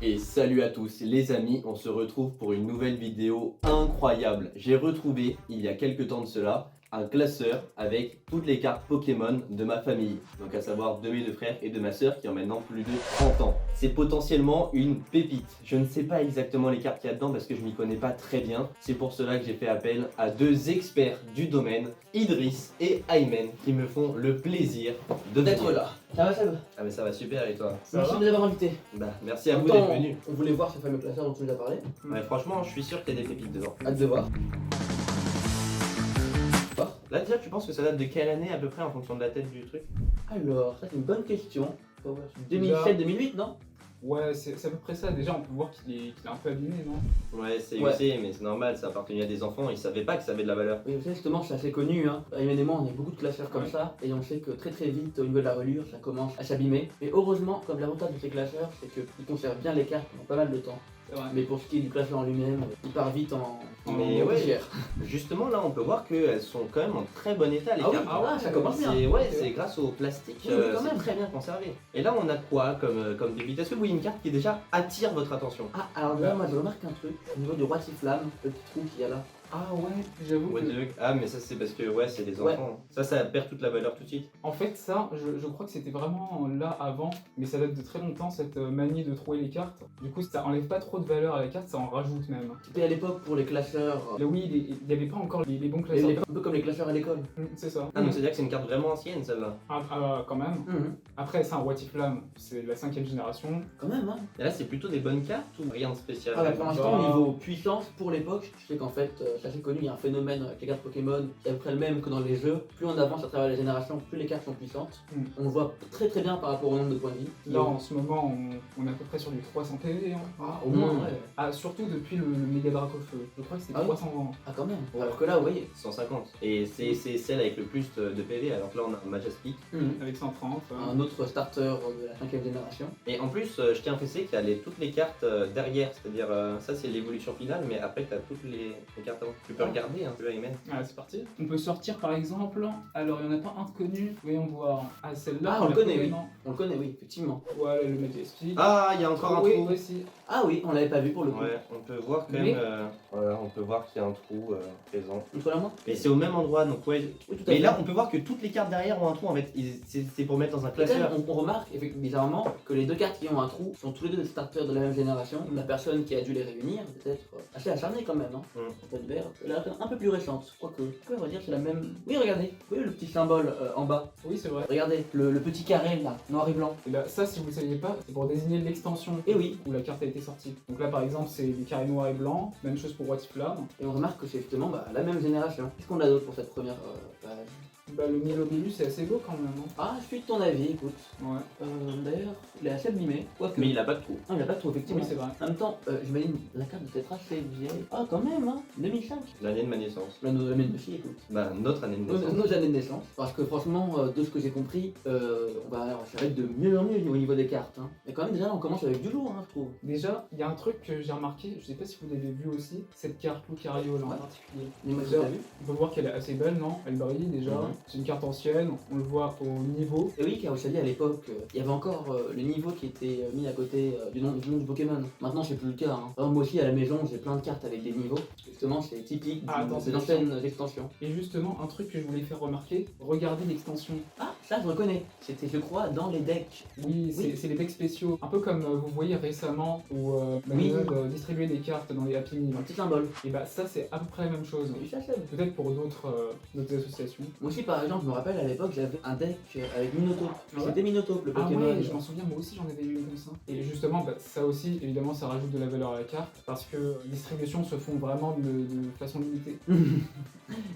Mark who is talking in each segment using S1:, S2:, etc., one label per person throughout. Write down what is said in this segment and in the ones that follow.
S1: Et salut à tous les amis, on se retrouve pour une nouvelle vidéo incroyable. J'ai retrouvé, il y a quelques temps de cela, un classeur avec toutes les cartes Pokémon de ma famille. Donc à savoir de mes deux frères et de ma soeur qui ont maintenant plus de 30 ans. C'est potentiellement une pépite. Je ne sais pas exactement les cartes qu'il y a dedans parce que je m'y connais pas très bien. C'est pour cela que j'ai fait appel à deux experts du domaine, Idriss et Aymen, qui me font le plaisir
S2: d'être là. Ça va, Seb?
S1: Ah mais ça va super et toi?
S2: Merci de nous avoir invités.
S1: Bah merci à vous d'être venus.
S2: On voulait voir ce fameux classeur dont tu nous as parlé.
S1: Ouais, franchement, je suis sûr qu'il y a des pépites dedans.
S2: Hâte de voir.
S1: Là déjà, tu penses que ça date de quelle année à peu près en fonction de la tête du truc?
S2: Alors, ça c'est une bonne question. 2007-2008, non?
S3: Ouais, c'est à peu près ça. Déjà, on peut voir qu'il est un peu abîmé, non?
S1: Ouais, c'est usé, mais c'est normal, ça appartenait à des enfants, ils savaient pas que ça avait de la valeur.
S2: Oui, justement, c'est assez connu. Aymen et moi, on a beaucoup de classeurs comme
S3: Ouais.
S2: ça, et on sait que très vite, au niveau de la relure, ça commence à s'abîmer. Mais heureusement, comme l'avantage de ces classeurs, c'est qu'ils conservent bien les cartes pendant pas mal de temps.
S3: C'est vrai.
S2: Mais pour ce qui est du classeur en lui-même, il part vite en
S1: Mais ouais.
S2: poussière.
S1: Justement, là, on peut voir qu'elles sont quand même en très bon état, les
S2: Ah oui,
S1: cartes.
S2: ah ouais, ça commence bien.
S1: C'est grâce au plastique,
S2: Oui, oui, quand
S1: c'est
S2: même.
S1: très bien conservé. Et là, on a quoi comme pépite? Est-ce que vous voyez une carte qui déjà attire votre attention?
S2: Ah, alors déjà, moi je remarque un truc, au niveau du roi Flamme, le petit trou qu'il y a là.
S3: Ah ouais, j'avoue
S1: What
S3: que...
S1: the fuck? Ah, mais ça, c'est parce que, ouais, c'est les
S2: Ouais.
S1: enfants. Ça perd toute la valeur tout de suite.
S3: En fait, ça, je crois que c'était vraiment là avant, mais ça date de très longtemps, cette manie de trouver les cartes. Du coup, ça enlève pas trop de valeur à la carte, ça en rajoute même.
S2: C'était à l'époque pour les classeurs,
S3: Là, oui, il n'y avait pas encore les bons classeurs.
S2: un peu comme les classeurs à l'école.
S3: C'est ça.
S1: Ah, donc c'est-à-dire que c'est une carte vraiment ancienne, celle-là.
S3: Quand même. Après, c'est un What If Flamme, c'est la 5ème génération.
S2: Quand même, hein.
S1: Et là, c'est plutôt des bonnes cartes ou rien de spécial?
S2: Ah bah, pour l'instant,
S3: Bah.
S2: au niveau puissance, pour l'époque, je sais qu'en fait, c'est assez connu, il y a un phénomène avec les cartes Pokémon qui est à peu près le même que dans les jeux. Plus on avance à travers les générations, plus les cartes sont puissantes.
S3: Mm.
S2: On le voit très bien par rapport au nombre de points de vie.
S3: Là, en ce moment, on est à peu près sur du 300 PV. Hein.
S2: Au moins,
S1: Mm.
S2: ouais.
S3: Ah, surtout depuis le Mega Dracofeu. Je crois que c'est
S2: Ah oui.
S3: 300 ans.
S2: Ah, quand même. Alors que là, vous voyez.
S1: 150. Et c'est celle avec le plus de PV, alors que là, on a un Majestic.
S3: Avec 130.
S2: Un autre starter de la 5ème génération.
S1: Et en plus, je tiens à préciser qu'il y a toutes les cartes derrière, c'est-à-dire ça c'est l'évolution finale, mais après tu as toutes les cartes avant. Tu peux regarder, hein, tu vois, Aymen.
S3: Ah, c'est parti. On peut sortir par exemple, alors il n'y en a pas un de connu, voyons voir. Ah, celle-là.
S2: Ah, on le connaît,
S3: connaît,
S2: oui.
S3: non?
S2: On le connaît, oui, effectivement.
S3: Voilà, le Majestic.
S1: Ah, il y a encore un
S3: oui,
S1: trou.
S3: aussi.
S2: Ah oui, on l'avait pas vu pour le coup.
S1: Ouais, on peut voir quand
S3: Mais-
S1: même. Voilà, on peut voir qu'il y a un trou présent.
S2: Une fois la main.
S1: Et c'est au même endroit, donc ouais.
S2: Oui, tout à
S1: Mais
S2: fait.
S1: là, on peut voir que toutes les cartes derrière ont un trou en fait. C'est pour mettre dans un
S2: Et quand même,
S1: classeur.
S2: on remarque bizarrement que les deux cartes qui ont un trou sont tous les deux des starters de la même génération. La personne qui a dû les réunir est peut-être assez acharnée quand même. Cette verte, elle est un peu plus récente. Quoique, on va dire c'est la même. Oui, regardez, vous voyez le petit symbole en bas.
S3: Oui, c'est vrai.
S2: Regardez, le petit carré là, noir et blanc.
S3: Et là, ça, si vous ne saviez pas, c'est pour désigner l'extension
S2: Et oui,
S3: où la carte a été sortie. Donc là, par exemple, c'est des carrés noirs et blancs. Même chose pour What If Flamme.
S2: et on remarque que c'est justement la même génération. Qu'est-ce qu'on a d'autre pour cette première page?
S3: Bah, le Milobélus, c'est assez beau quand même. Hein.
S2: Ah, je suis de ton avis, écoute.
S3: Ouais.
S2: D'ailleurs, il est assez abîmé. Quoique.
S1: Mais il a pas de trou.
S2: Ah, il a pas de trou, effectivement.
S3: Oui, c'est vrai.
S2: En même temps, j'imagine la carte doit être assez vieille. Ah, quand même, hein, 2005.
S1: L'année de ma naissance.
S2: Là, nos années de fille, écoute.
S1: Bah, notre année de naissance.
S2: Nos années de naissance. Parce que franchement, de ce que j'ai compris, on va être de mieux en mieux au niveau des cartes. Hein. Mais quand même, déjà, là, on commence avec du lourd, hein, je trouve.
S3: Déjà, il y a un truc que j'ai remarqué, je sais pas si vous l'avez vu aussi, cette carte Lucario là en
S2: Ouais.
S3: particulier.
S2: Dis-moi si
S3: Déjà,
S2: t'as vu.
S3: on peut voir qu'elle est assez belle, non? Elle brille déjà.
S1: Mhm.
S3: C'est une carte ancienne, on le voit au niveau.
S2: Et oui, car vous saviez, à l'époque, il y avait encore le niveau qui était mis à côté du nom du Pokémon. Maintenant, c'est plus le cas. Hein. Par exemple, moi aussi, à la maison, j'ai plein de cartes avec des niveaux. Justement, c'est typique
S3: Ah, attends,
S2: des
S3: c'est
S2: anciennes extensions.
S3: Et justement, un truc que je voulais faire remarquer, regardez l'extension.
S2: Ah, ça, je reconnais. C'était, je crois, dans les decks.
S3: Oui, c'est les decks spéciaux. Un peu comme vous voyez récemment où
S2: Oui.
S3: Manuel distribuait des cartes dans les Happy Meal.
S2: Un petit symbole.
S3: Et bah ça c'est à peu près la même chose.
S2: Et ça, c'est
S3: Peut-être pour d'autres associations.
S2: Moi aussi, par exemple, je me rappelle à l'époque, j'avais un deck avec Minotaur.
S3: Ah ouais
S2: C'était Minotaur, le
S3: Ah
S2: Pokémon.
S3: ouais, je m'en souviens, moi aussi j'en avais eu une comme ça. Et justement, bah, ça aussi, évidemment, ça rajoute de la valeur à la carte parce que les distributions se font vraiment de façon limitée.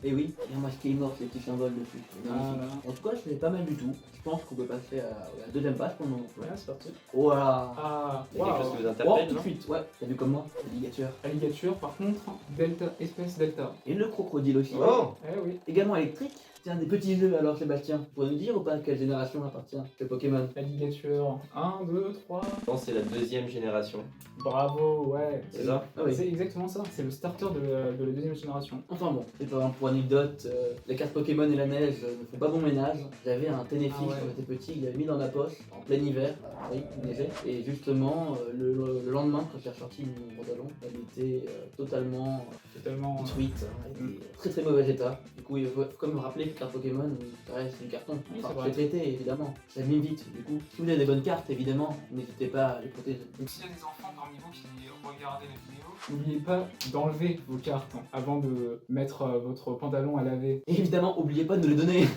S2: Et oui, il y a marqué mort, ces petits symboles dessus. C'est
S3: Ah
S2: magnifique.
S3: là.
S2: En tout cas, c'est pas mal du tout. Je pense qu'on peut passer à la deuxième page pour le moment.
S3: Ouais, c'est parti.
S2: Voilà.
S3: Ah,
S1: Il y a quelque chose qui vous
S2: Oh,
S1: interpelle,
S2: tout de
S1: non?
S2: suite, ouais. T'as vu comme moi, alligator.
S3: Alligator, par contre, Delta, espèce Delta.
S2: Et le crocodile aussi.
S1: Oh!
S3: Eh oui.
S2: Également électrique. Tiens, des petits jeux alors, Sébastien. Vous pouvez nous dire ou pas à quelle génération appartient ce Pokémon?
S3: La ligature. 1, 2, 3.
S1: Je pense que c'est la deuxième génération.
S3: Bravo, ouais.
S1: C'est ça?
S2: Ah oui.
S3: C'est exactement ça. C'est le starter de la deuxième génération.
S2: Enfin bon, et par exemple, pour anecdote, les cartes Pokémon et la neige ne font pas bon ménage. J'avais un Ténéfix
S3: Ah ouais.
S2: quand j'étais petit, il l'avait mis dans la poche en plein hiver, oui, il neigeait. Et justement, le lendemain, quand j'ai ressorti mon pantalon, elle était totalement
S3: Totalement.
S2: détruite, elle était très très mauvais état. Du coup, il faut quand même rappeler que les cartes Pokémon, ça reste du carton.
S3: Oui,
S2: Enfin,
S3: c'est vrai.
S2: c'est traité évidemment, ça mime vite. Du coup, si vous avez des bonnes cartes, évidemment, n'hésitez pas à les protéger.
S3: Donc s'il y a des enfants parmi vous qui regardaient la vidéo, n'oubliez pas d'enlever vos cartes avant de mettre votre pantalon à laver.
S2: Et évidemment, oubliez pas de les donner.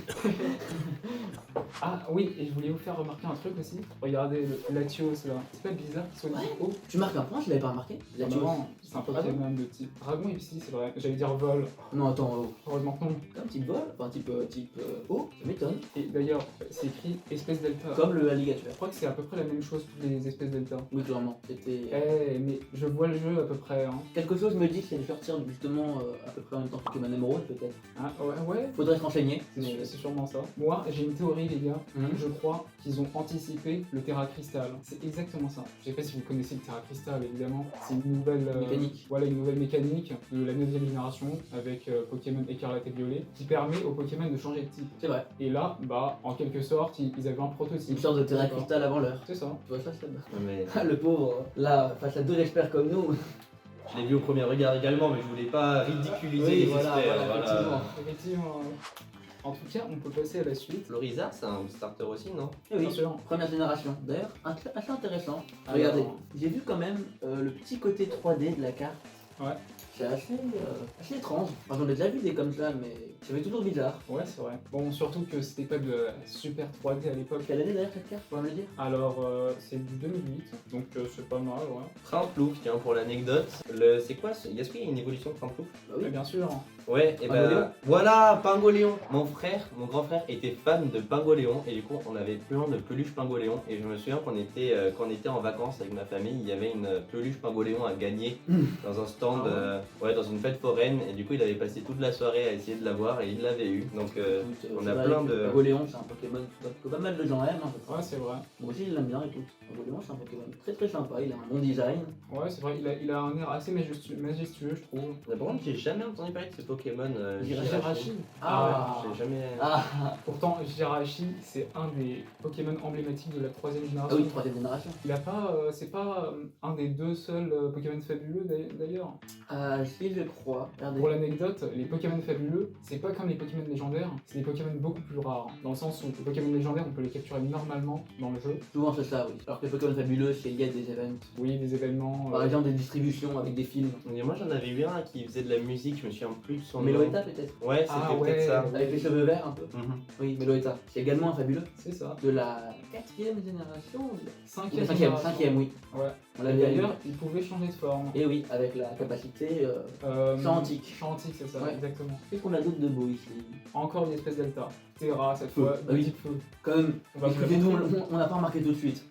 S3: Ah oui, et je voulais vous faire remarquer un truc aussi. Regardez le Latios là. C'est pas bizarre qu'il soit dit haut?
S2: Tu marques un point, je l'avais pas remarqué. Latios.
S3: Non, c'est un Pokémon de type dragon ici, c'est vrai. J'allais dire vol.
S2: Non, attends,
S3: Heureusement que non.
S2: un type vol, enfin type eau, ça m'étonne.
S3: Et d'ailleurs, c'est écrit espèce delta.
S2: Comme le alligator.
S3: Je crois que c'est à peu près la même chose toutes les espèces delta.
S2: Oui, clairement. C'était.
S3: Eh, mais je vois le jeu à peu près. Hein.
S2: Quelque chose me dit que c'est de sortir justement à peu près en même temps que Pokémon Emerald, peut-être.
S3: Ah, ouais.
S2: Faudrait se renseigner.
S3: C'est sûrement ça. Moi, j'ai une théorie, les gars.
S2: Mhm.
S3: Je crois qu'ils ont anticipé le Terra Crystal. C'est exactement ça. Je sais pas si vous connaissez le Terra Crystal, évidemment. C'est une nouvelle
S2: Mécanique.
S3: Voilà, une nouvelle mécanique de la 9ème génération avec Pokémon Écarlate et Violet qui permet aux Pokémon de changer de type.
S2: C'est vrai.
S3: Et là, bah, en quelque sorte, ils avaient un prototype.
S2: Une sorte de Terra
S3: D'accord.
S2: Crystal avant l'heure.
S3: C'est ça.
S2: Tu vois ça, Seb?
S1: Non, mais
S2: Ah, le pauvre. Là, face à deux experts comme nous.
S1: je l'ai vu au premier regard également, mais je voulais pas ridiculiser les experts.
S2: effectivement.
S3: Effectivement. En tout cas, on peut passer à la suite.
S1: Florizard, c'est un starter aussi, non?
S2: Eh oui,
S3: Bien sûr.
S2: première génération. D'ailleurs, assez intéressant.
S3: Alors-
S2: Regardez, j'ai vu quand même le petit côté 3D de la carte.
S3: Ouais.
S2: C'est assez étrange. Enfin, j'en ai déjà vu des comme ça, mais ça fait toujours bizarre.
S3: Ouais, c'est vrai. Bon, surtout que c'était pas de la super 3D à l'époque.
S2: Quelle année d'ailleurs cette carte, tu pourrais me le dire?
S3: Alors, c'est du 2008, donc c'est pas mal, ouais.
S1: Trimplouf, tiens, pour l'anecdote. C'est quoi ce... Est-ce qu'il y a une évolution de Trimplouf?
S2: Bah oui.
S3: Mais bien sûr.
S1: Ouais, et
S2: Pingoléon.
S1: ben voilà, Pingoléon. Mon grand frère était fan de Pingoléon et du coup on avait plein de peluches Pingoléon et je me souviens qu'on était quand on était en vacances avec ma famille, il y avait une peluche Pingoléon à gagner dans un stand, ouais, dans une fête foraine et du coup il avait passé toute la soirée à essayer de l'avoir et il l'avait eu. Donc
S2: Écoute,
S1: on
S2: c'est
S1: a
S2: vrai
S1: plein
S2: que
S1: de...
S2: Pingoléon, c'est un Pokémon que pas mal de gens aiment. Hein.
S3: Ouais, c'est vrai.
S2: Moi aussi, je l'aime bien, écoute. Pingoléon, c'est un Pokémon très très sympa. Il a un bon design.
S3: Ouais, c'est vrai, il a un air assez majestueux, je trouve.
S1: Mais par contre j'ai jamais entendu parler de ce Pokémon
S3: Jirachi.
S2: Ah.
S1: Ouais, j'ai jamais...
S2: Ah,
S3: Pourtant, Jirachi, c'est un des Pokémon emblématiques de la 3ème
S2: ah
S3: génération.
S2: oui, troisième génération.
S3: Il a pas, c'est pas un des deux seuls Pokémon fabuleux d'ailleurs.
S2: Si, je crois. Regardez.
S3: Pour l'anecdote, les Pokémon fabuleux, c'est pas comme les Pokémon légendaires, c'est des Pokémon beaucoup plus rares. Dans le sens où les Pokémon légendaires, on peut les capturer normalement dans le jeu.
S2: Souvent, c'est ça, oui. Alors que les Pokémon fabuleux, c'est lié à des événements.
S3: Oui, des événements.
S2: Par exemple, des distributions avec des films.
S1: Et moi j'en avais eu un qui faisait de la musique, je me souviens plus de son nom.
S2: Meloetta, peut-être.
S1: Ouais, c'était
S3: Ah ouais.
S1: peut-être ça.
S2: Avec les cheveux verts, un peu.
S1: Mhm.
S2: Oui, Meloetta. C'est également un fabuleux.
S3: C'est ça.
S2: De la quatrième génération. Ou de
S3: Cinquième.
S2: la
S3: génération.
S2: cinquième, oui.
S3: Ouais.
S2: On
S3: Et
S2: l'avait
S3: d'ailleurs, il pouvait changer de forme.
S2: Et oui, avec la capacité champ antique.
S3: Champ antique, c'est ça,
S2: Ouais.
S3: exactement.
S2: Qu'est-ce qu'on a d'autre de beau ici?
S3: Encore une espèce delta. Terra, cette
S2: Feu.
S3: fois,
S2: Ah oui.
S3: de type feu.
S2: Quand même,
S3: On va vous
S2: excusez-nous,
S3: le montrer.
S2: on n'a pas remarqué tout de suite.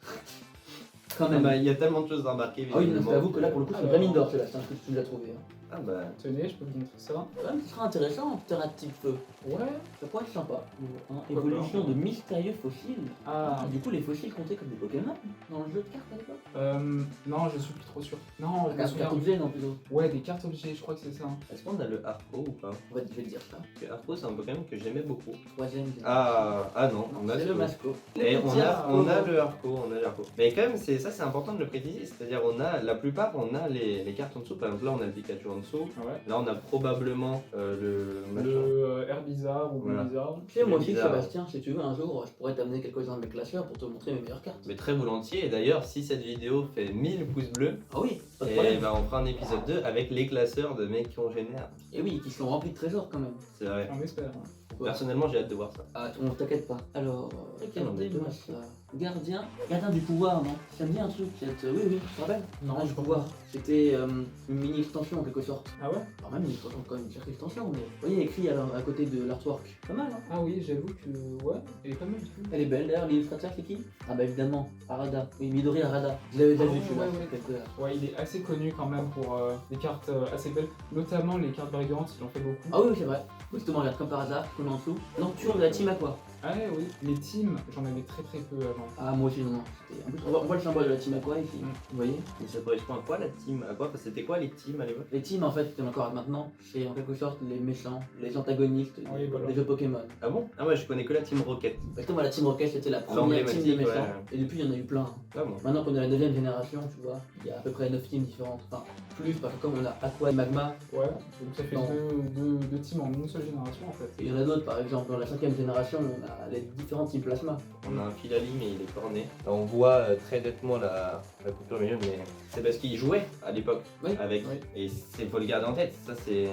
S2: Quand
S1: Ah
S2: même.
S1: bah, il y a tellement de choses à remarquer.
S2: Ah oui,
S1: visiblement.
S2: je t'avoue que là, pour le coup, c'est une
S3: Alors.
S2: vraie mine d'or, Sébastien, ce que tu l'as trouvé. Hein.
S1: Ah bah...
S3: Tenez, je peux vous montrer ça.
S2: Quand même, ce sera intéressant, Terra type feu.
S3: Ouais.
S2: Ça pourrait être sympa. Hein,
S3: Pourquoi
S2: évolution
S3: pas.
S2: de mystérieux fossiles.
S3: Ah.
S2: Du coup, les fossiles comptaient comme des Pokémon dans le jeu de cartes à l'époque.
S3: Non, je suis plus trop sûr. Non, je me
S2: Carte
S3: souviens.
S2: objet, non, plutôt.
S3: Ouais, des cartes objets, je crois que c'est ça.
S1: Est-ce qu'on a le Harpo ou pas?
S2: On va je vais te dire ça.
S1: Parce que Harpo c'est un Pokémon que j'aimais beaucoup.
S2: Troisième génération.
S1: Ah non,
S2: Non,
S1: on a
S2: c'est
S1: ce-
S2: le Masco.
S1: Et
S2: Le
S1: on
S2: petit
S1: a,
S2: Harpo.
S1: on a le Harpo, on a le Harpo. Mais quand même, c'est important de le préciser, c'est-à-dire on a, la plupart, on a les cartes en dessous. Par exemple là, on a le Pikachu en dessous.
S3: Ouais.
S1: Là, on a probablement le machin.
S3: Le Herbizarre ou
S1: Voilà.
S3: Blizzard.
S2: Tu sais, moi
S1: C'est
S2: aussi,
S1: bizarre.
S2: Sébastien, si tu veux, un jour, je pourrais t'amener quelques-uns de mes classeurs pour te montrer mes meilleures cartes.
S1: Mais très volontiers. Et d'ailleurs, si cette vidéo fait 1000 pouces bleus,
S2: Ah oui, pas de
S1: et
S2: problème.
S1: ben, on fera un épisode 2 avec les classeurs de mecs congénères.
S2: Et oui, qui sont remplis de trésors quand même.
S1: C'est vrai.
S3: On espère.
S2: Ouais.
S1: Personnellement, j'ai hâte de voir ça.
S2: Ah, on t'inquiète pas. Alors,
S1: on est
S2: regardez-moi
S1: deux.
S2: ça. Gardien du pouvoir, non? Ça me dit un truc, oui, oui, tu te rappelles?
S3: Non,
S2: Du
S3: je
S2: pouvoir. C'était une mini extension en quelque sorte.
S3: Ah ouais?
S2: Alors même une extension, quand même une certaine extension, mais vous voyez écrit à côté de l'artwork. Pas mal, hein?
S3: Ah oui, j'avoue que ouais, elle est pas mal du tout.
S2: Elle est belle d'ailleurs, l'illustrateur c'est qui? Ah bah évidemment, Arada. Oui, Midori Arada. Je l'avais déjà
S3: Ah
S2: vu
S3: ouais,
S2: celui-là.
S3: ouais,
S2: Quelque part.
S3: Ouais, il est assez connu quand même pour des cartes assez belles, notamment les cartes brillantes, il en fait beaucoup.
S2: Ah oui, oui, c'est vrai. Justement, regarde, comme par hasard, qu'on est en dessous. Nocturne de la team Aqua.
S3: Ah ouais, oui, les teams, j'en avais très peu avant.
S2: Ah, moi aussi, non. En plus, on voit le symbole de la team Aqua ici. Vous voyez?
S1: Mais ça correspond à quoi la team? À quoi? C'était quoi les teams à l'époque?
S2: Les teams, en fait, qu'il y en a encore maintenant, c'est en quelque sorte les méchants, les antagonistes
S3: Oui, voilà.
S2: des jeux Pokémon.
S1: Ah bon? Ah ouais, je connais que la team Rocket.
S2: Justement, la team Rocket, c'était la première team des
S1: L'emblématique,
S2: méchants.
S1: ouais.
S2: Et depuis, il y en a eu plein.
S1: Ah bon?
S2: Maintenant qu'on est à la 9ème génération, tu vois, il y a à peu près 9 teams différentes. Enfin, plus, parce que comme on a Aqua et Magma,
S3: Ouais, donc ça fait
S2: Non.
S3: deux teams en une seule génération en fait.
S2: et il y en a d'autres, par exemple, dans la 5ème génération, on a les différentes teams Plasma.
S1: On a un Filali mais il est corné. On voit très nettement la coupure milieu, mais c'est parce qu'il jouait à l'époque
S2: Oui.
S1: avec.
S3: Oui.
S1: Et c'est faut le garder en tête. Ça c'est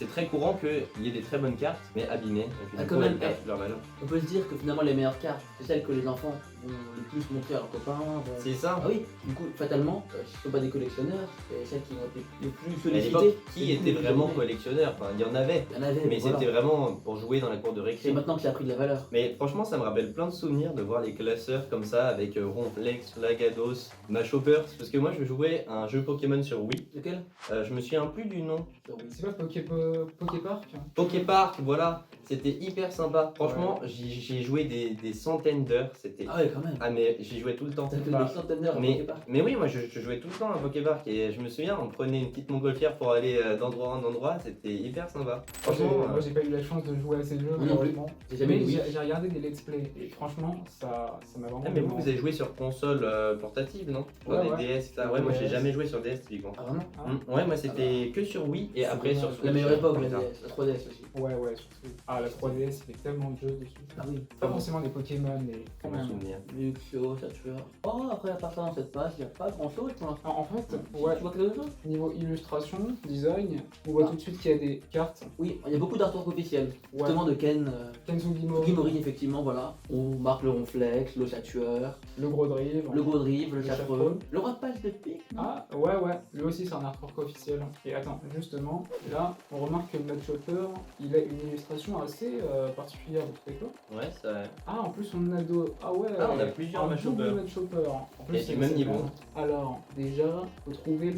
S1: très courant qu'il y ait des très bonnes cartes mais abîmées. Et puis,
S2: Ah,
S1: du
S2: quand
S1: coup,
S2: même,
S1: elles perdent leur valeur.
S2: On peut se dire que finalement, les meilleures cartes, c'est celles que les enfants vont le plus montrer à leurs copains.
S1: C'est ça.
S2: Ah oui, du coup, fatalement, ce ne sont pas des collectionneurs, c'est celles qui ont été les plus
S1: À l'époque,
S2: sollicitées.
S1: qui
S2: les
S1: était
S2: plus
S1: vraiment
S2: aimées.
S1: collectionneur? Enfin, il y en avait.
S2: Il y en avait,
S1: Mais
S2: voilà.
S1: c'était vraiment pour jouer dans la cour de
S2: C'est
S1: récré.
S2: maintenant que ça a pris de la valeur.
S1: Mais franchement, ça me rappelle plein de souvenirs de voir les classeurs comme ça avec Ronflex, Lagados, Machoppers. Parce que moi, je jouais à un jeu Pokémon sur Wii.
S2: Lequel?
S1: Je me souviens plus du nom.
S3: C'est pas Poképark?
S1: Poképark, voilà. C'était hyper sympa. Franchement, j'ai joué des centaines d'heures. C'était.
S2: Ah ouais, quand même.
S1: Ah, mais j'y jouais tout le temps.
S2: Ça fait
S3: Bah,
S2: des centaines d'heures à
S1: Mais,
S2: Poképark.
S1: mais oui, moi je jouais tout le temps à Poképark et je me souviens, on prenait une petite montgolfière pour aller d'endroit en endroit, c'était hyper sympa. Franchement,
S3: Moi j'ai pas eu la chance de jouer à ces jeux,
S2: Moi non plus.
S3: malheureusement.
S2: J'ai jamais
S3: Mais
S2: vu.
S3: j'ai regardé des let's play et franchement ça m'a vraiment.
S1: ah, mais vous avez joué sur console portative, non? Sur
S3: Ouais,
S1: des
S3: ouais.
S1: DS, ça.
S3: Sur
S1: Ouais, moi j'ai
S3: DS.
S1: jamais joué sur DS typiquement.
S2: Ah vraiment?
S3: Ah,
S1: Ouais, moi c'était que sur Wii et après sur Switch.
S2: La meilleure époque, la
S1: plus tard.
S2: DS, la 3DS aussi.
S3: ouais, surtout. Ah, la 3DS, il y avait tellement de jeux dessus.
S2: Ah oui.
S3: Pas forcément des Pokémon, mais quand
S1: Bon
S3: même.
S1: souvenir.
S2: Luxio, Saturne. Oh, après, à part ça, dans cette page, il n'y a pas grand chose pour l'instant.
S3: En fait,
S2: Tu
S3: ouais,
S2: vois quelque chose?
S3: niveau illustration, design, on voit
S2: Ah.
S3: tout de suite qu'il y a des cartes.
S2: Oui, il y a beaucoup d'artwork officiels.
S3: Ouais.
S2: Justement de Ken
S3: Kenzugimori,
S2: Sugimori, effectivement, voilà. On marque le ronflex, le satueur,
S3: le gros drive.
S2: le gros drive, le
S3: Le
S2: chaperon,
S3: chaperon.
S2: le roi de passe de pique. non?
S3: Ah, ouais, lui aussi c'est un artwork officiel. Et attends, justement, là, on remarque que le Mad Chopper, il a une illustration assez particulière, vous trouvez pas?
S1: Ouais, ça.
S3: Ah, en plus on a deux. Ah ouais,
S1: Ah, on a plusieurs
S3: un
S1: Mad
S3: double
S1: Chopper.
S3: Mad Chopper. En plus,
S1: Et du
S3: c'est
S1: même
S3: excellent.
S1: niveau.
S3: Alors, déjà, faut trouver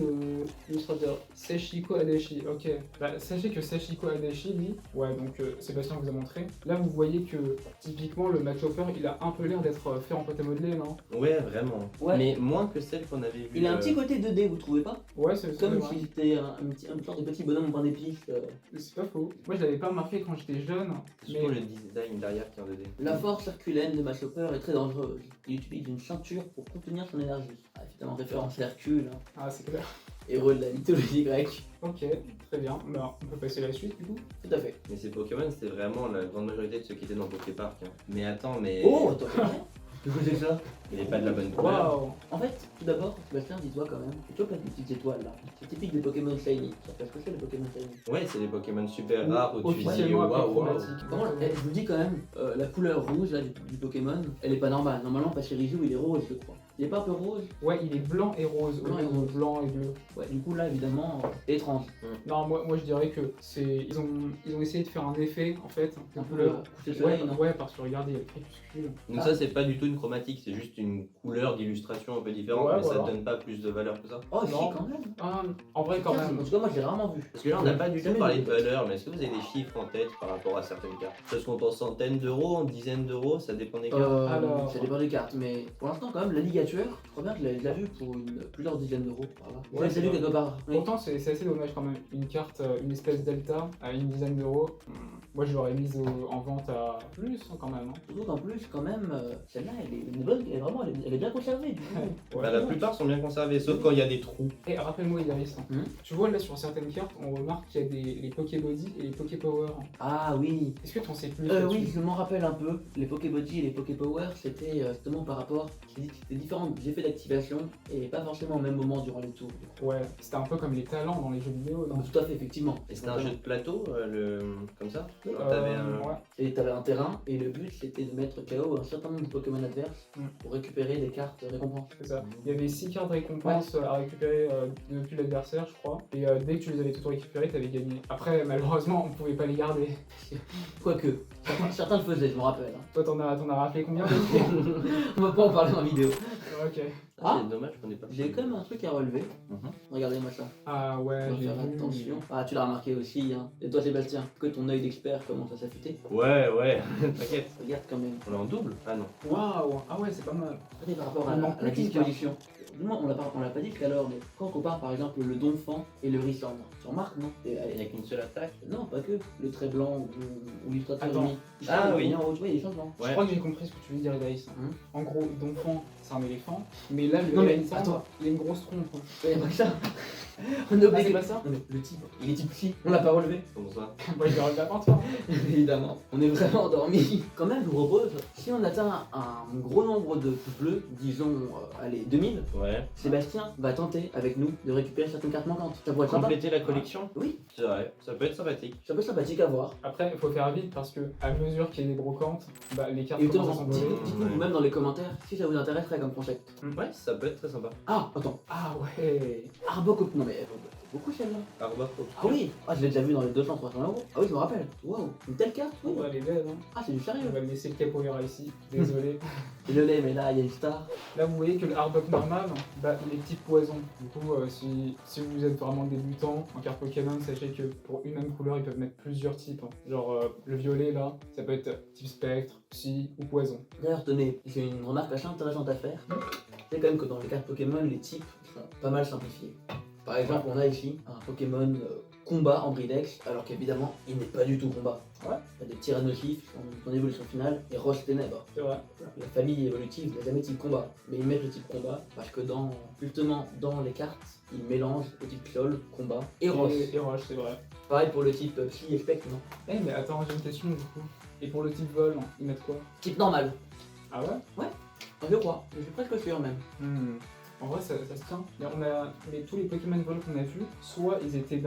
S3: l'illustrateur Sachiko Adachi. Ok. Bah, sachez que Sachiko Adachi, lui, ouais, donc Sébastien vous a montré. Là, vous voyez que typiquement le Mad Chopper, il a un peu l'air d'être fait en pâte à modeler, non?
S1: Ouais, vraiment.
S2: Ouais.
S1: Mais moins que celle qu'on avait vue.
S2: Il a un petit côté 2D, vous trouvez pas?
S3: Ouais, c'est
S2: Comme
S3: vrai.
S2: si c'était un sorte de petit bonhomme en pain d'épices.
S3: C'est pas faux. Moi, je l'avais pas remarqué quand j'étais jeune,
S1: C'est
S3: mais
S1: surtout le design derrière qui est en 2D.
S2: La force herculéenne de Machopper est très dangereuse. Il utilise une ceinture pour contenir son énergie. Ah, évidemment, référence à Hercule, hein,
S3: ah, c'est clair.
S2: héros de la mythologie grecque.
S3: Ok, très bien. Bah, on peut passer à la suite du coup.
S2: Tout à fait.
S1: Mais ces Pokémon, c'était vraiment la grande majorité de ceux qui étaient dans Poképark. Hein. Mais attends, mais.
S2: Oh, attends, qu'est-ce que c'est ça?
S1: Il est pas de la bonne couleur.
S3: Waouh.
S2: En fait, tout d'abord, Sébastien, dis-toi quand même, tu vois les petites étoiles là. C'est typique des Pokémon Shiny. Ça fait ce que c'est les Pokémon Shiny.
S1: Ouais, c'est des Pokémon super rares où tu dis
S3: Officiellement appelé
S1: waouh, waouh.
S3: chromatique.
S2: Par contre, je vous dis quand même, la couleur rouge là, du Pokémon, elle est pas normale. Normalement, Pachirisu, il est rose, je crois. Il est pas un peu rose?
S3: Ouais, il est blanc et rose.
S2: Blanc
S3: au
S2: et
S3: lieu de
S2: rose.
S3: blanc et bleu.
S2: Ouais, du coup là, évidemment, étrange.
S3: Non, moi je dirais que c'est. Ils ont essayé de faire un effet en fait.
S2: Un peu
S3: couleur.
S2: coucher de soleil,
S3: Ouais,
S2: non?
S3: ouais, parce que regardez, il y a le crépuscule.
S1: Donc
S2: Ah.
S1: ça, c'est pas du tout une chromatique, c'est juste une couleur d'illustration un peu différente,
S3: Ouais,
S1: mais ça
S3: voilà.
S1: donne pas plus de valeur que ça.
S2: Oh, si,
S3: Non.
S2: quand même.
S3: Ah, en vrai, quand
S2: En
S3: même.
S2: tout cas, moi, je l'ai rarement vu.
S1: Parce que là, on n'a pas du tout
S2: Jamais
S1: parlé
S2: vu.
S1: de valeur, mais est-ce que vous avez des chiffres en tête par rapport à certaines cartes? Ça se compte en centaines d'euros, en dizaines d'euros, ça dépend des cartes.
S3: Alors.
S2: Ça dépend des cartes, mais pour l'instant, quand même, la ligature, je crois bien que je l'ai déjà vu pour plusieurs dizaines d'euros par là.
S3: Ouais,
S2: Ouais,
S3: c'est
S2: c'est vu
S3: vrai.
S2: quelque part. Oui.
S3: Pourtant, c'est assez dommage quand même. Une carte, une espèce delta à une dizaine d'euros. Moi, je l'aurais mise en vente à plus hein, quand même. Hein.
S2: Surtout qu'en plus, quand même, celle-là, elle est bonne, elle est bien conservée. Du coup.
S3: Ouais.
S1: Bah, la plupart sont bien conservés, sauf quand il y a des trous.
S3: Et rappelle-moi, Idaris, hein. Tu vois là sur certaines cartes, on remarque qu'il y a les Pokébody et les Poképower.
S2: Ah oui.
S3: Est-ce que tu en sais plus là-dessus?
S2: Oui, je m'en rappelle un peu. Les Pokébody et les Poképower, c'était justement par rapport. C'était différents différents effets d'activation et pas forcément au même moment durant les tours.
S3: Ouais, c'était un peu comme les talents dans les jeux vidéo, non?
S2: Tout à fait, effectivement.
S1: Et c'était un jeu de plateau, comme ça.
S2: Oui.
S1: T'avais un...
S3: Ouais.
S2: Et t'avais un terrain, et le but c'était de mettre KO un certain nombre de Pokémon adverses pour récupérer des cartes récompenses.
S3: C'est ça. Il y avait 6 cartes de récompense à récupérer depuis l'adversaire, je crois. Et dès que tu les avais toutes récupérées, t'avais gagné. Après, malheureusement, on pouvait pas les garder.
S2: Quoique, certains le faisaient, je me rappelle. Hein.
S3: Toi, t'en as raflé combien?
S2: On va pas en parler en vidéo.
S3: Ok.
S2: Ah,
S1: c'est dommage qu'on ait pas.
S2: j'ai quand même un truc à relever. Regardez-moi ça.
S3: Ah ouais,
S2: On va
S3: j'ai
S2: faire
S3: vu.
S2: attention. Ah, tu l'as remarqué aussi. Hein. Et toi, Sébastien, que ton œil d'expert commence à s'affûter.
S1: Ouais, t'inquiète.
S2: Regarde quand même.
S1: On est en double? Ah non.
S3: Waouh. Ah ouais, c'est pas mal.
S2: Regardez par rapport à
S3: Il
S2: la,
S3: manque
S2: à la
S3: plus qu'une
S2: disposition. Moi, on l'a pas dit tout à l'heure, mais quand on compare par exemple le Donphan et le Rissandre, tu remarques, non?
S1: Il n'y a qu'une seule attaque.
S2: Non, pas que. Le trait blanc ou l'illustrateur
S3: Attends.
S2: uni.
S1: Ah oui.
S2: En haut, oui, les changements.
S3: Je crois que j'ai compris ce que tu veux dire, Idaïs. En gros, Donphan, c'est un éléphant. Mais là,
S2: Non, mais
S3: Rissandre,
S2: attends.
S3: il a une grosse trompe.
S2: Il y a pas que ça. On a
S3: Ah,
S2: oublié
S3: c'est
S2: que-
S3: pas ça?
S2: Non, mais le type, il est type psy. On l'a pas relevé.
S1: Comment ça?
S3: Moi, je vais relever avant toi.
S2: Évidemment. On est vraiment endormi. Quand même, je vous propose, si on atteint un gros nombre de pouces bleus, disons, allez, 2000,
S1: Ouais.
S2: Sébastien va tenter avec nous de récupérer certaines cartes manquantes. Ça pourrait être sympa.
S1: Compléter la collection?
S2: Oui,
S1: C'est vrai, ça peut être sympathique.
S2: ça peut être sympathique à voir.
S3: Après, il faut faire vite parce que à mesure qu'il y a des brocantes, bah, les cartes
S2: Et
S3: commencent à
S2: justement,
S3: s'envoler.
S2: dites-nous
S1: Ouais.
S2: vous-même dans les commentaires si ça vous intéresserait comme concept.
S1: Ouais, ça peut être très sympa.
S2: Ah, attends.
S3: Ah ouais.
S2: Arbok, non mais beaucoup celle-là.
S1: Arbor.
S2: Ah oui, ah, je l'ai déjà vu dans les 200-300 euros. Ah oui, je me rappelle. Waouh, une telle carte. Oui.
S3: Ouais, elle est belle, hein.
S2: Ah, c'est du
S3: On
S2: sérieux.
S3: va laisser le capoeira ici. Désolé.
S2: Je l'ai, mais là, il y a une star.
S3: Là, vous voyez que le Arbok normal, bah, il est type poison. Du coup, si vous êtes vraiment débutant en carte Pokémon, sachez que pour une même couleur, ils peuvent mettre plusieurs types. Hein. Genre, le violet, là, ça peut être type spectre, psy ou poison.
S2: D'ailleurs, tenez, j'ai une remarque assez intéressante à faire. C'est quand même que dans les cartes Pokémon, les types sont pas mal simplifiés. Par exemple, on a ici un Pokémon combat en Bridex, alors qu'évidemment, il n'est pas du tout combat.
S3: Ouais.
S2: Il y a des Tyrannosaurus, son évolution finale, et Roche Ténèbres.
S3: C'est vrai.
S2: La famille évolutive n'a jamais type combat, mais ils mettent le type combat parce que justement, dans les cartes, ils mélangent le type Sol, combat et Roche.
S3: Et Roche, c'est vrai.
S2: Pareil pour le type Psy et Spectre, non?
S3: Eh, mais attends, j'ai une question du coup. Et pour le type vol, ils mettent quoi?
S2: Type normal.
S3: Ah ouais?
S2: Je crois, je suis presque sûr même.
S3: En vrai, ça se tient. Mais tous les Pokémon vol qu'on a vus, soit ils étaient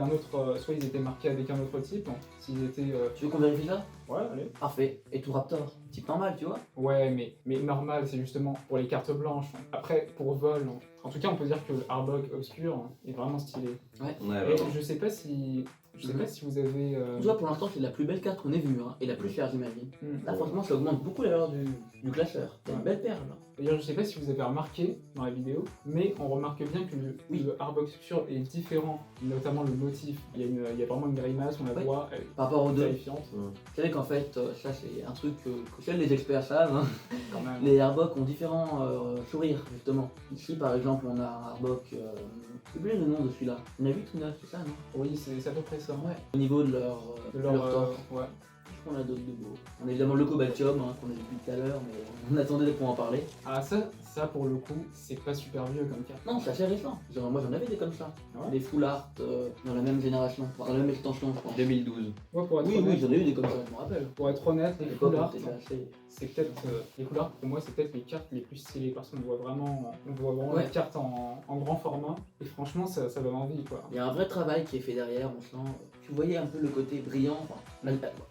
S3: soit ils étaient marqués avec un autre type, s'ils étaient.
S2: Tu veux qu'on vérifie ça?
S3: Ouais, allez.
S2: Parfait. Et tout Raptor, type normal, tu vois?
S3: Ouais, mais normal, c'est justement pour les cartes blanches. Après, pour vol, en tout cas, on peut dire que le Arbok Obscur est vraiment stylé.
S1: Ouais,
S3: Et
S1: vraiment.
S3: je sais pas si vous avez.
S2: Tu vois, pour l'instant, c'est la plus belle carte qu'on ait vue, hein, et la plus chère, j'imagine. Là, franchement, ça augmente beaucoup la valeur du classeur. C'est une
S3: Ouais.
S2: belle perle. Là.
S3: D'ailleurs, je sais pas si vous avez remarqué dans la vidéo, mais on remarque bien que le Arbok Obscur est différent, notamment le motif. Il y a vraiment une grimace, on la
S2: Ouais.
S3: voit, elle est
S2: Par rapport aux deux.
S3: terrifiante
S2: Vous savez qu'en fait, ça, c'est un truc que seuls les experts savent. Hein.
S3: quand même.
S2: Les Arbok ont différents sourires, justement. Ici, par exemple, on a un Arbok. J'ai oublié le nom de celui-là. On a 8 ou 9, c'est ça, non?
S3: Oui, c'est à peu près ça.
S2: Ouais. Au niveau de leur,
S3: De
S2: leur torse.
S3: ouais.
S2: Je crois qu'on a d'autres de beaux. On a évidemment le Cobaltium, hein, qu'on a vu tout à l'heure, mais on attendait pour en parler.
S3: Ah, ça pour le coup, c'est pas super vieux comme carte.
S2: Non, c'est assez récent. Moi, j'en avais des comme ça.
S3: Ah ouais
S2: Des full art dans la même génération, enfin, dans la même extension, je pense.
S1: 2012.
S3: Moi, pour être
S2: Oui,
S3: honnête,
S2: j'en ai eu des comme ça, je me rappelle.
S3: pour être honnête,
S2: À
S3: les
S2: l'époque,
S3: full
S2: on
S3: art,
S2: était assez-
S3: c'est peut-être les couleurs pour moi, c'est peut-être les cartes les plus stylées parce qu'on voit vraiment
S2: Ouais.
S3: les cartes en grand format et franchement, ça donne envie quoi.
S2: Il y a un vrai travail qui est fait derrière, on sent. Tu voyais un peu le côté brillant. Enfin,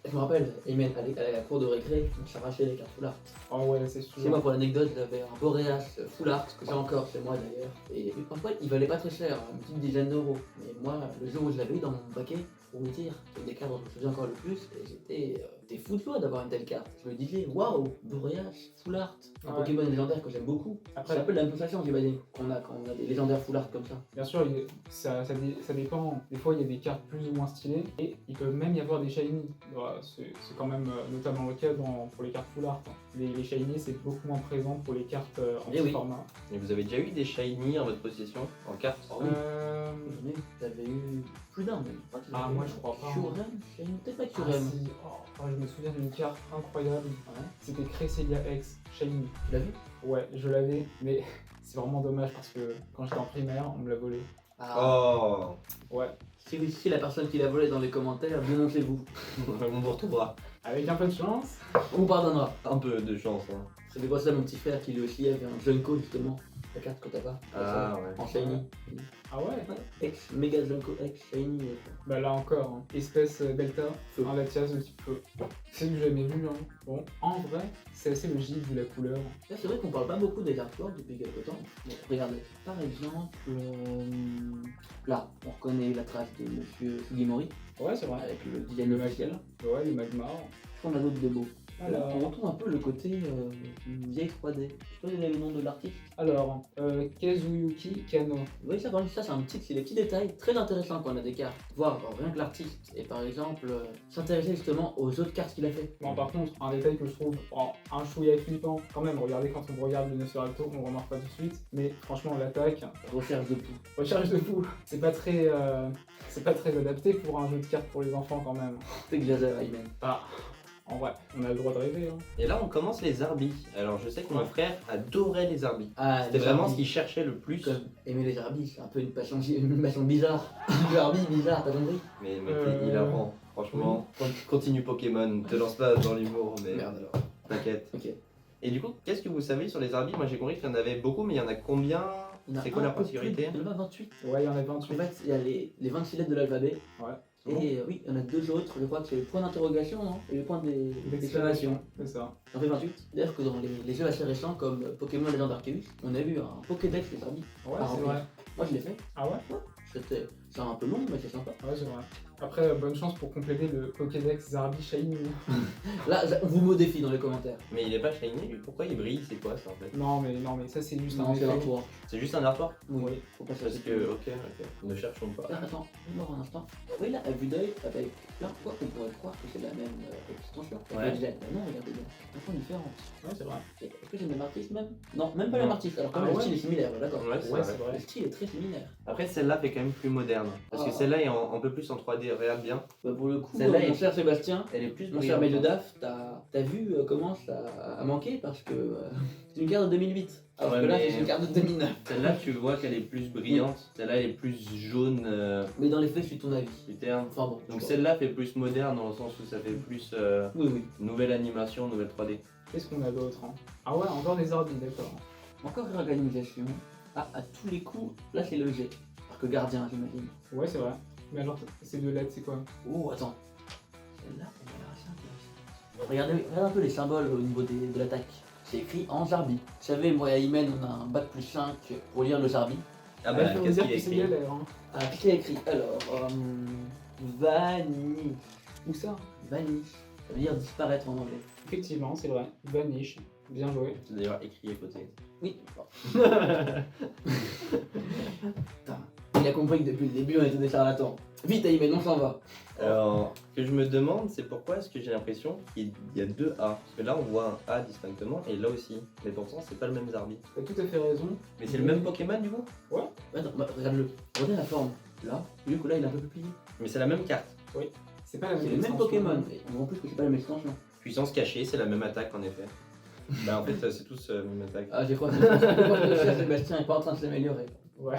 S2: je me rappelle, Emile, à la cour de récré, on s'arrachait les cartes full art.
S3: Oh ouais, c'est sûr.
S2: C'est moi, pour l'anecdote, j'avais un Boreas full art, que j'ai encore chez moi d'ailleurs. Et parfois, il valait pas très cher, une petite dizaine d'euros. Mais moi, le jour où je l'avais eu dans mon paquet, pour vous dire, c'est des cartes dont je me souviens encore le plus, et j'étais fou de joie d'avoir une telle carte. Je me disais, waouh, Boreas, full art, un
S3: Ouais.
S2: Pokémon légendaire que j'aime beaucoup.
S3: Après-
S2: C'est un peu la même sensation, j'imagine, qu'on a quand on a des légendaires full art comme ça.
S3: Bien sûr, ça dépend. Des fois, il y a des cartes plus ou moins stylées et il peut même y avoir des shiny. Voilà, c'est quand même notamment le cas pour les cartes full art. Hein. Les shiny, c'est beaucoup moins présent pour les cartes en
S2: Eh
S3: petit
S2: oui.
S3: format.
S1: Et vous avez déjà eu des shiny en votre possession en carte?
S2: Oui. J'en ai, t'avais eu plus d'un même.
S3: Ah, moi, je crois pas.
S2: Kyurem, Shiny, peut-être pas
S3: Ah,
S2: Kyurem.
S3: si. Oh, je me souviens d'une carte incroyable.
S2: Ouais.
S3: C'était Cresselia X Shiny.
S2: Tu l'as vu?
S3: Ouais, je l'avais, mais c'est vraiment dommage parce que quand j'étais en primaire, on me l'a volé.
S2: Ah.
S1: Oh.
S3: Ouais,
S2: Si la personne qui l'a volé dans les commentaires, dénoncez-vous.
S1: On vous retrouvera.
S3: avec un peu de chance.
S2: On vous pardonnera.
S1: Un peu de chance. Hein.
S2: Ça fait penser à mon petit frère qui lui aussi avait un Junko justement. la carte que t'as pas.
S1: Ah ouais.
S2: En shiny.
S3: Ah ouais.
S2: Ouais. X, Mega Junko X, shiny.
S3: Bah là encore, hein. Espèce Delta,
S2: Feu.
S3: un Latias de type feu. C'est que j'ai jamais vu, hein. Bon, en vrai, c'est assez logique vu la couleur.
S2: Là, c'est vrai qu'on parle pas beaucoup des artworks depuis quelques temps. Bon, regardez, par exemple, là, on reconnaît la trace de Monsieur Sugimori
S3: Ouais, c'est vrai.
S2: avec le design officiel.
S3: Ouais, le magma.
S2: Qu'est-ce qu'on a d'autre de beau?
S3: Alors,
S2: On retrouve un peu le côté vieille 3D. Je sais pas si vous avez le nom de l'artiste.
S3: alors Kazuyuki Kano.
S2: Oui, ça, ça c'est un petit, c'est des petits détails très intéressants quand on a des cartes. Voir rien que l'artiste et par exemple s'intéresser justement aux autres cartes qu'il a fait.
S3: Bon, par contre, un détail que je trouve un chouïa flippant, quand même, regardez quand on regarde le Nosferatu, on remarque pas tout de suite, mais franchement, l'attaque,
S2: Recherche de tout.
S3: recherche de fou, c'est pas très adapté pour un jeu de cartes pour les enfants quand même.
S2: T'exagères, Ayman.
S3: Ah, en vrai, on a le droit de rêver, hein.
S1: Et là, on commence les Arbis. Alors, je sais que mon frère adorait les Arbis.
S2: Ah,
S1: C'était vraiment ce qu'il cherchait le plus.
S2: Comme aimer les Arbis, c'est un peu une passion bizarre. Le Arbis bizarre, t'as compris?
S1: Mais t'es hilarant. Franchement, continue Pokémon. Te lance pas dans l'humour, mais
S2: Merde alors.
S1: t'inquiète.
S2: Ok.
S1: Et du coup, qu'est-ce que vous savez sur les Arbis? Moi, j'ai compris qu'il y en avait beaucoup, mais il y en a combien?
S2: Il y en a
S1: C'est quoi
S2: un
S1: la
S2: peu plus,
S1: particularité?
S2: Il y en a 28.
S3: Ouais, il y en a
S2: En
S3: 28.
S2: fait, il y a les 26 lettres de l'alphabet.
S3: Ouais.
S2: Et oui, il y en a deux autres. Je crois que c'est le point d'interrogation non et le point d'exclamation.
S3: C'est ça.
S2: Ça en fait 28. D'ailleurs que dans les jeux assez récents comme Pokémon Legend Arceus, on a vu un Pokédex des Arbis.
S3: Ouais,
S2: Ah,
S3: c'est
S2: oui.
S3: vrai.
S2: Moi je l'ai fait.
S3: Ah ouais?
S2: C'est un peu long, mais c'est sympa.
S3: Ouais, c'est vrai. Après, bonne chance pour compléter le Pokédex Zarbi Shiny.
S2: Là, on vous modifie dans les commentaires.
S1: Mais il est pas shiny, lui. Pourquoi il brille? C'est quoi ça en fait?
S3: Non, mais ça, c'est juste un
S2: Non, c'est
S3: effet.
S2: l'artwork.
S1: C'est juste un artwork?
S2: Oui, faut pas se
S1: Parce que, ok, ne cherchons pas.
S2: Ah, attends, voir un instant. Oui, là, à vue d'œil, avec l'artwork, on pourrait croire que c'est la même extension.
S1: Ouais.
S2: Mais non, regardez bien. Elles sont différentes.
S3: Ouais, c'est vrai.
S2: Est-ce que c'est le même artiste même? Non, même pas le
S1: Non.
S2: même artiste. Alors quand
S3: Ah
S2: même, le
S3: ouais
S2: style est similaire, d'accord.
S1: Ouais,
S3: Ouais, c'est vrai.
S2: Le style est très similaire.
S1: Après, celle-là fait quand même plus moderne. Parce que
S2: Ah.
S1: celle-là est un peu plus en 3D. Regarde bien.
S2: Bah pour le coup,
S1: Celle-là
S2: mon
S1: est-
S2: cher Sébastien,
S1: Elle est plus
S2: mon cher
S1: brillante.
S2: Méliodaf, t'as vu comment ça a manqué parce que c'est une carte de 2008. Alors
S1: Ouais,
S2: que là,
S1: mais-
S2: c'est une carte de 2009.
S1: Celle-là, tu vois qu'elle est plus brillante. Celle-là, elle est plus jaune.
S2: Mais dans les faits, je suis ton avis.
S1: Putain.
S2: Enfin bon.
S1: Donc
S2: je-
S1: celle-là fait plus moderne dans le sens où ça fait plus
S2: Oui, oui.
S1: nouvelle animation, nouvelle 3D.
S3: Qu'est-ce qu'on a d'autre, hein? Ah ouais, encore des Zarbi, d'accord.
S2: Encore réorganisation. Ah, à tous les coups, là c'est le G. Alors que gardien, j'imagine.
S3: Ouais, c'est vrai. Mais alors, ces deux lettres, c'est quoi?
S2: Oh, attends. Celle-là, elle a l'air assez intéressante. Regardez un peu les symboles au niveau de l'attaque. C'est écrit en Zarbi. Vous savez, moi et Aymen, on a un bac plus 5 pour lire le Zarbi.
S1: Ah
S3: Bah,
S1: bah,
S3: faut me
S1: qu'est-ce
S3: dire
S1: qu'il y a
S3: que c'est
S1: écrit?
S3: galère, hein.
S2: Ah, qu'est-ce qu'il y a écrit? Alors, Vanish.
S3: Où ça?
S2: Vanish. Ça veut dire disparaître en anglais.
S3: Effectivement, c'est vrai. Vanish. Bien joué.
S1: C'est d'ailleurs écrit à côté.
S2: Oui. Putain. Il a compris que depuis le début, on était des charlatans. Vite, Aymen, on s'en va.
S1: Alors, ce que je me demande, c'est pourquoi est-ce que j'ai l'impression qu'il y a deux A? Parce que là, on voit un A distinctement et là aussi. Mais pourtant, c'est pas le même Zarbi.
S3: T'as tout à fait raison.
S1: Mais c'est le même Pokémon du coup?
S2: Attends, bah, regarde-le. Regarde la forme. Là, vu que là, il est un peu plus plié.
S1: Mais c'est la même carte.
S3: C'est pas la même
S2: C'est le même
S3: extension.
S2: Pokémon. Et on voit en plus que c'est pas la même extension.
S1: Puissance cachée, c'est la même attaque en effet. Bah en fait, c'est tous la même attaque.
S2: Ah, j'ai crois que le cher Sébastien est pas en train de s'améliorer.
S3: Ouais.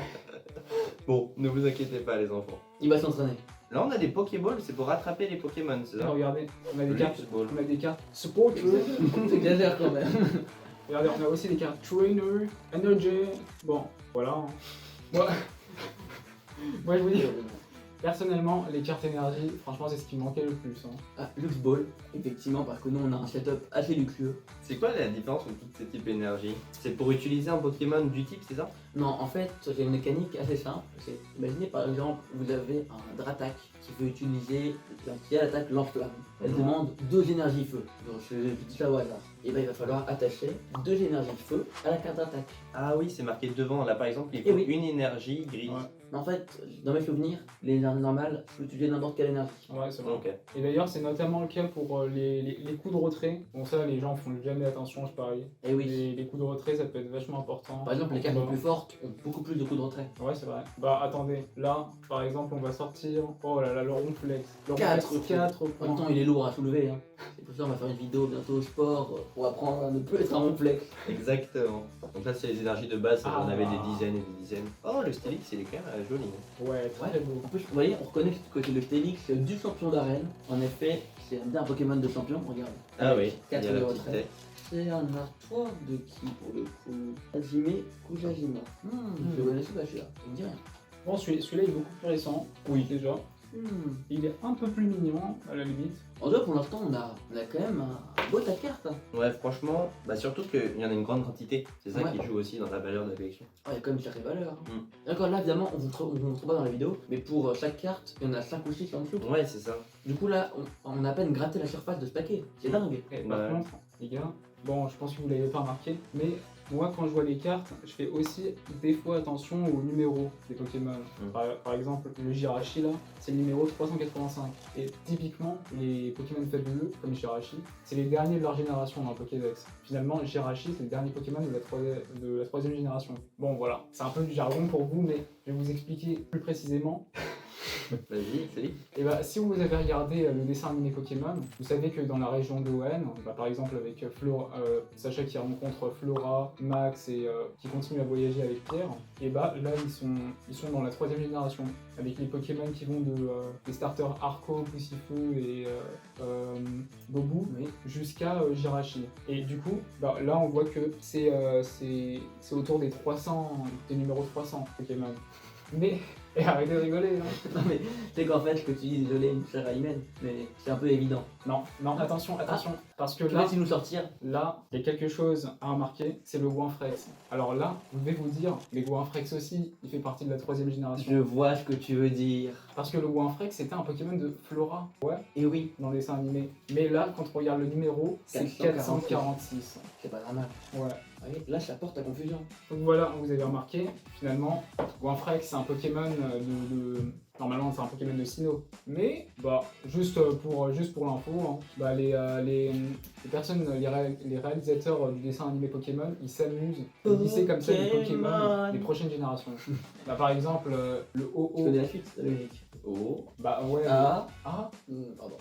S1: Bon, ne vous inquiétez pas les enfants.
S2: Il va s'entraîner.
S1: Là, on a des Pokéballs, c'est pour rattraper les Pokémon, c'est ça?
S3: Regardez, on a des cartes.
S1: Luxe Ball.
S3: On a des cartes supporter.
S2: T'exagères quand même.
S3: Regardez, on a aussi des cartes trainer, energy. Bon, voilà, hein. Moi, je vous dis, personnellement, les cartes énergie, franchement, c'est ce qui me manquait le plus, hein.
S2: Ah, Lux Ball, effectivement, parce que nous on a un setup assez luxueux.
S1: C'est quoi la différence entre toutes ces types d'énergie? C'est pour utiliser un Pokémon du type, c'est ça?
S2: Non, en fait, j'ai une mécanique assez simple. C'est, imaginez par exemple, vous avez un Dratak qui veut utiliser, qui a l'attaque lance-flamme. Elle
S1: Mhm.
S2: demande 2 énergies feu. Donc je dis ça au hasard. Et ben il va falloir attacher 2 énergies feu à la carte d'attaque.
S1: Ah oui, c'est marqué devant. Là, par exemple, il faut
S2: Eh oui.
S1: une énergie grise.
S3: Ouais.
S2: Mais en fait, dans mes souvenirs, les énergies normales, je peux utiliser n'importe quelle énergie.
S3: Ouais, c'est vrai.
S1: Ok.
S3: Et d'ailleurs, c'est notamment le cas pour les coups de retrait. Bon, ça, les gens font jamais attention, je parie.
S2: Et oui.
S3: Les coups de retrait, ça peut être vachement important.
S2: Par exemple, les cartes les plus fortes fortes ont beaucoup plus de coups de retrait.
S3: Ouais, c'est vrai. Bah attendez, là, par exemple, on va sortir. Oh là là, le ronflex. Le
S2: Quatre
S3: ronflex,
S2: coups.
S3: 4
S2: En même temps, il est lourd à soulever. Hein. C'est pour ça qu'on va faire une vidéo bientôt au sport pour apprendre à ne plus être un ronflex.
S1: Exactement. Donc là, c'est les énergies de base,
S3: Ah.
S1: on avait des dizaines et des dizaines. Oh, le Stélix, il est quand même joli. Hein.
S3: Ouais, très beau.
S2: En plus, vous voyez, on reconnaît que c'est le Stélix du champion d'arène. En effet, c'est un pokémon de champion, regarde.
S1: Ah oui, il y
S2: 4
S1: a la
S2: de
S1: petite
S2: retrait.
S1: tête.
S2: C'est un artwork de qui pour le coup Hajime Kujajima. Je connaissais pas celui-là, il me dit rien.
S3: Bon, celui-là il est beaucoup plus récent. Oui, déjà. Il est un peu plus mignon, à la limite.
S2: En tout cas, pour l'instant, on a quand même un beau tas de cartes. Hein.
S1: Ouais, franchement, bah surtout qu'il y en a une grande quantité. C'est ça
S2: Ouais.
S1: qui joue aussi dans la valeur de la collection.
S2: Ah, il y a quand même une sacrée valeur. Hein. D'accord, là, évidemment, on vous montre pas dans la vidéo, mais pour chaque carte, il y en a 5 ou 6 en dessous.
S1: Ouais, c'est ça.
S2: Du coup, là, on a à peine gratté la surface de ce paquet. C'est dingue.
S3: Et
S1: Bah,
S3: par contre, les gars, bon, je pense que vous l'avez pas remarqué, mais moi, quand je vois les cartes, je fais aussi des fois attention aux numéros des Pokémon. Par exemple, le Jirachi, là, c'est le numéro 385. Et typiquement, les Pokémon fabuleux, comme Jirachi, c'est les derniers de leur génération dans le Pokédex. Finalement, Jirachi, c'est le dernier Pokémon de la troisième génération. Bon, voilà, c'est un peu du jargon pour vous, mais je vais vous expliquer plus précisément.
S1: Vas-y, c'est.
S3: Et bah, si vous avez regardé le dessin animé Pokémon, vous savez que dans la région d'Owen, bah, par exemple avec Sacha qui rencontre Flora, Max et qui continue à voyager avec Pierre, et bah là ils sont dans la troisième génération, avec les Pokémon qui vont des starters Arco, Poussifeu et Bobu jusqu'à Jirachi. Et du coup, bah, là on voit que c'est autour des 300, des numéros 300 Pokémon. Mais et arrêtez de rigoler, hein.
S2: Non, mais c'est qu'en fait, ce que tu dis, désolé, une chère Aymen, mais c'est un peu évident.
S3: Non, attention, parce que
S2: Tu
S3: là,
S2: vas nous sortir.
S3: là, il y a quelque chose à remarquer, c'est le Goinfrex. Alors là, vous devez vous dire, mais Goinfrex aussi, il fait partie de la troisième génération.
S2: Je vois ce que tu veux dire.
S3: Parce que le Goinfrex, c'était un Pokémon de Flora, ouais,
S2: Et oui,
S3: dans le dessin animé. Mais là, quand on regarde le numéro, c'est 446.
S2: c'est pas normal.
S3: Ouais.
S2: Vous voyez, là, ça porte à confusion.
S3: Donc voilà, vous avez remarqué, finalement, Goinfrex, c'est un Pokémon Normalement, c'est un Pokémon de Sinnoh. Mais, bah, juste pour l'info, hein, bah, les personnes, les réalisateurs du dessin animé Pokémon, ils s'amusent de lisser comme ça les Pokémon des prochaines générations. Bah, par exemple, le
S2: Tu
S3: OO.
S2: connais la suite, c'est logique.
S1: Oh.
S3: Bah ouais.
S2: A.
S3: Pardon.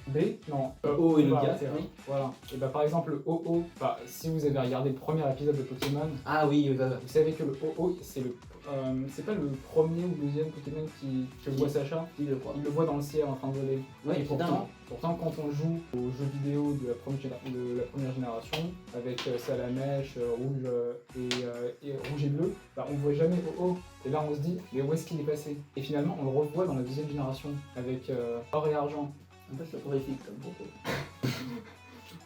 S3: B. Non.
S2: O et le
S3: bah,
S2: gars,
S3: c'est
S2: oui.
S3: Voilà. Et bah par exemple le OO. Bah si vous avez regardé le premier épisode de Pokémon,
S2: Ah oui, oui,
S3: vous savez que le OO c'est c'est pas le premier ou deuxième Pokémon que voit Sacha.
S2: si, je crois.
S3: Il le voit dans le ciel en train de voler.
S2: Ouais,
S3: et
S2: c'est dingue.
S3: pourtant, quand on joue aux jeux vidéo de la première génération, avec Salamèche, Rouge et Rouge et Bleu, bah, on voit jamais OO. Et là, on se dit, mais où est-ce qu'il est passé? Et finalement, on le revoit dans la deuxième génération, avec Or et Argent.
S2: Un peu soporifique comme propos.